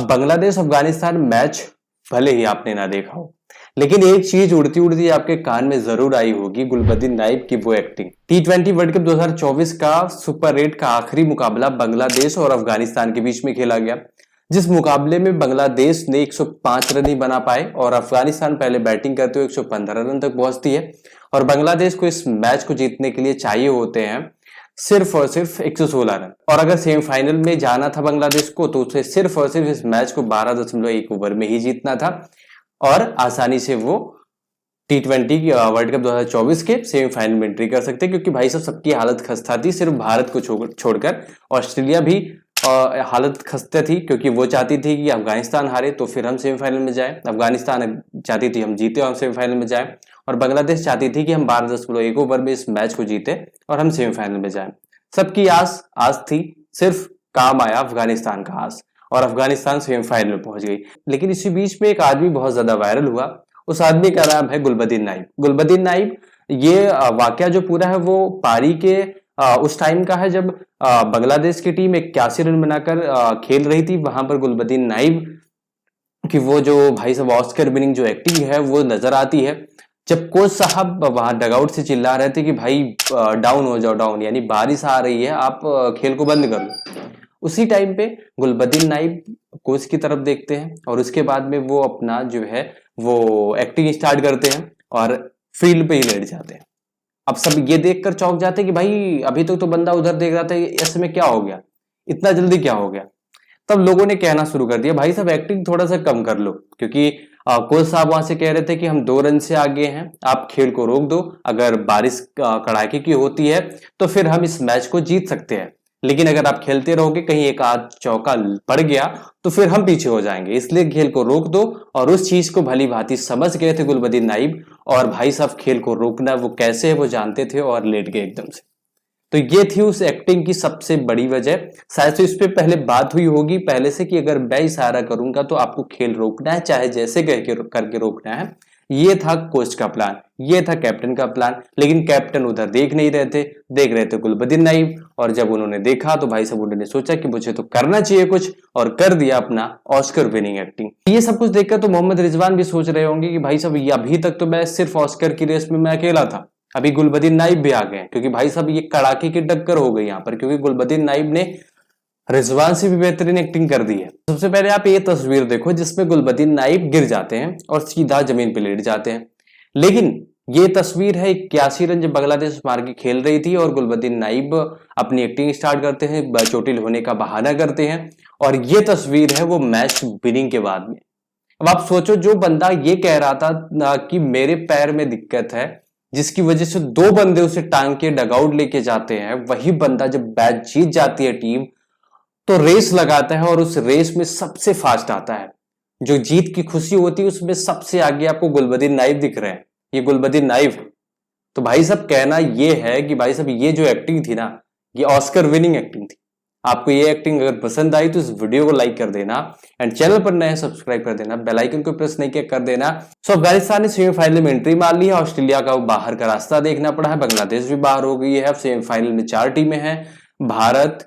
अब बांग्लादेश अफगानिस्तान मैच भले ही आपने ना देखा हो, लेकिन एक चीज उड़ती उड़ती आपके कान में जरूर आई होगी, गुलबदीन नाइब की वो एक्टिंग। T20 वर्ल्ड कप 2024 का सुपर 8 का आखिरी मुकाबला बांग्लादेश और अफगानिस्तान के बीच में खेला गया, जिस मुकाबले में बांग्लादेश ने 105 रन ही बना पाए और अफगानिस्तान पहले बैटिंग करते हुए 115 रन तक पहुंचती है। और बांग्लादेश को इस मैच को जीतने के लिए चाहिए होते हैं सिर्फ और सिर्फ 116 रन, और अगर सेमीफाइनल में जाना था बांग्लादेश को तो उसे सिर्फ और सिर्फ इस मैच को 12.1 ओवर में ही जीतना था और आसानी से वो T20 वर्ल्ड कप 2024 के सेमीफाइनल में एंट्री कर सकते, क्योंकि भाई साहब सबकी हालत खस्ता थी, सिर्फ भारत को छोड़कर। ऑस्ट्रेलिया भी हालत खस्ता थी, क्योंकि वो चाहती थी कि अफगानिस्तान हारे तो फिर हम सेमीफाइनल में जाएं, अफगानिस्तान चाहती थी हम जीते और हम सेमीफाइनल में जाएं, और बांग्लादेश चाहती थी कि हम 12.1 ओवर में इस मैच को जीते और हम सेमीफाइनल में जाएं। सबकी आस थी, सिर्फ काम आया अफगानिस्तान का आस, और अफगानिस्तान सेमीफाइनल में पहुंच गई। लेकिन इसी बीच में एक आदमी बहुत ज्यादा वायरल हुआ, उस आदमी का नाम है गुलबदीन नाइब। गुलबदीन नाइब, ये वाकया जो पूरा है वो पारी के उस टाइम का है जब बांग्लादेश की टीम 81 रन बनाकर खेल रही थी। वहां पर गुलबदीन नाइब की वो जो भाई साहब ऑस्कर विनिंग जो एक्टिंग है वो नजर आती है, जब कोच साहब वहां डगआउट से चिल्ला रहे थे कि भाई डाउन हो जाओ, डाउन यानी बारिश आ रही है, आप खेल को बंद कर लो। उसी टाइम पे गुलबदीन नाइब कोच की तरफ देखते हैं और उसके बाद में वो अपना जो है वो एक्टिंग स्टार्ट करते हैं और फील्ड पे ही लेट जाते हैं। अब सब ये देखकर चौंक जाते हैं कि भाई अभी तक तो बंदा उधर देख रहा था, ऐसे में क्या हो गया, इतना जल्दी क्या हो गया। तब लोगों ने कहना शुरू कर दिया भाई साहब एक्टिंग थोड़ा सा कम कर लो, क्योंकि कोच साहब वहां से कह रहे थे कि हम 2 रन से आगे हैं, आप खेल को रोक दो, अगर बारिश कड़ाके की होती है तो फिर हम इस मैच को जीत सकते हैं, लेकिन अगर आप खेलते रहोगे कहीं एक आध चौका पड़ गया तो फिर हम पीछे हो जाएंगे, इसलिए खेल को रोक दो। और उस चीज को भली भांति समझ गए थे गुलबदीन नाइब, और भाई साहब खेल को रोकना वो कैसे है वो जानते थे और लेट गए एकदम से। तो ये थी उस एक्टिंग की सबसे बड़ी वजह। शायद से इस पे पहले बात हुई होगी पहले से कि अगर मैं इशारा करूंगा तो आपको खेल रोकना है, चाहे जैसे करके रोकना है। ये था कोच का प्लान, ये था कैप्टन का प्लान, लेकिन कैप्टन उधर देख नहीं रहे थे, देख रहे थे गुलबदीन नाइब। और जब उन्होंने देखा तो भाई साहब उन्होंने सोचा कि मुझे तो करना चाहिए कुछ, और कर दिया अपना ऑस्कर विनिंग एक्टिंग। ये सब कुछ देखकर तो मोहम्मद रिजवान भी सोच रहे होंगे कि भाई साहब ये अभी तक तो मैं सिर्फ ऑस्कर की रेस में मैं अकेला था, अभी गुलबदीन नाइब भी आ गए, क्योंकि भाई साहब ये कड़ाके की टक्कर हो गई यहाँ पर, क्योंकि गुलबदीन नाइब ने रिजवान से भी बेहतरीन एक्टिंग कर दी है। सबसे पहले आप ये तस्वीर देखो जिसमें गुलबदीन नाइब गिर जाते हैं और सीधा जमीन पे लेट जाते हैं। लेकिन ये तस्वीर है 81 रन जब बांग्लादेश मार के खेल रही थी और गुलबदीन नाइब अपनी एक्टिंग स्टार्ट करते हैं, चोटिल होने का बहाना करते हैं, और ये तस्वीर है वो मैच विनिंग के बाद में। अब आप सोचो, जो बंदा ये कह रहा था कि मेरे पैर में दिक्कत है, जिसकी वजह से 2 बंदे उसे टांग के डगआउट लेके जाते हैं, वही बंदा जब मैच जीत जाती है टीम तो रेस लगाता है और उस रेस में सबसे फास्ट आता है। जो जीत की खुशी होती है उसमें सबसे आगे आपको गुलबदीन नाइब दिख रहे हैं, ये गुलबदीन नाइब। तो भाई साहब कहना ये है कि भाई साहब ये जो एक्टिंग थी ना, ये ऑस्कर विनिंग एक्टिंग थी। आपको ये एक्टिंग अगर पसंद आई तो इस वीडियो को लाइक कर देना, एंड चैनल पर नए सब्सक्राइब कर देना, बेल आइकन को प्रेस नहीं किया कर देना। सो अफगानिस्तान ने सेमीफाइनल में एंट्री मार ली है, ऑस्ट्रेलिया का बाहर का रास्ता देखना पड़ा है, बांग्लादेश भी बाहर हो गई है। अब सेमीफाइनल में 4 टीमें हैं, भारत,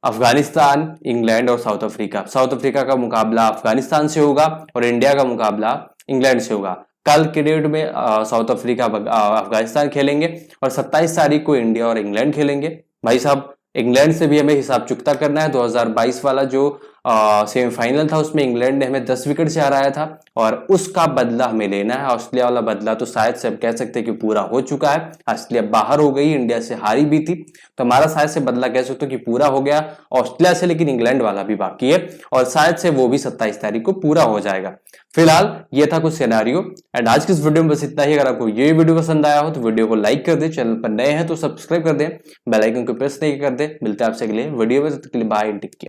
अफगानिस्तान, इंग्लैंड और साउथ अफ्रीका। साउथ अफ्रीका का मुकाबला अफगानिस्तान से होगा और इंडिया का मुकाबला इंग्लैंड से होगा। कल के डेट में साउथ अफ्रीका अफगानिस्तान खेलेंगे और 27 तारीख को इंडिया और इंग्लैंड खेलेंगे। भाई साहब इंग्लैंड से भी हमें हिसाब चुकता करना है। 2022 वाला जो सेमीफाइनल था उसमें इंग्लैंड ने हमें 10 विकेट से हराया था और उसका बदला हमें लेना है। ऑस्ट्रेलिया वाला बदला तो शायद से अब कह सकते हैं कि पूरा हो चुका है। ऑस्ट्रेलिया बाहर हो गई, इंडिया से हारी भी थी, तो हमारा शायद से बदला कह सकते हो कि पूरा हो गया ऑस्ट्रेलिया से, लेकिन इंग्लैंड वाला भी बाकी है और शायद से वो भी 27 तारीख को पूरा हो जाएगा। फिलहाल ये था कुछ सिनेरियो, एंड आज की इस वीडियो में बस इतना ही। अगर आपको ये वीडियो पसंद आया हो तो वीडियो को लाइक कर दे, चैनल पर नए हैं तो सब्सक्राइब कर दे, बेल आइकन को प्रेस नहीं कर दे। मिलते हैं आपसे अगले वीडियो में, तब तक के लिए बाय, टेक केयर।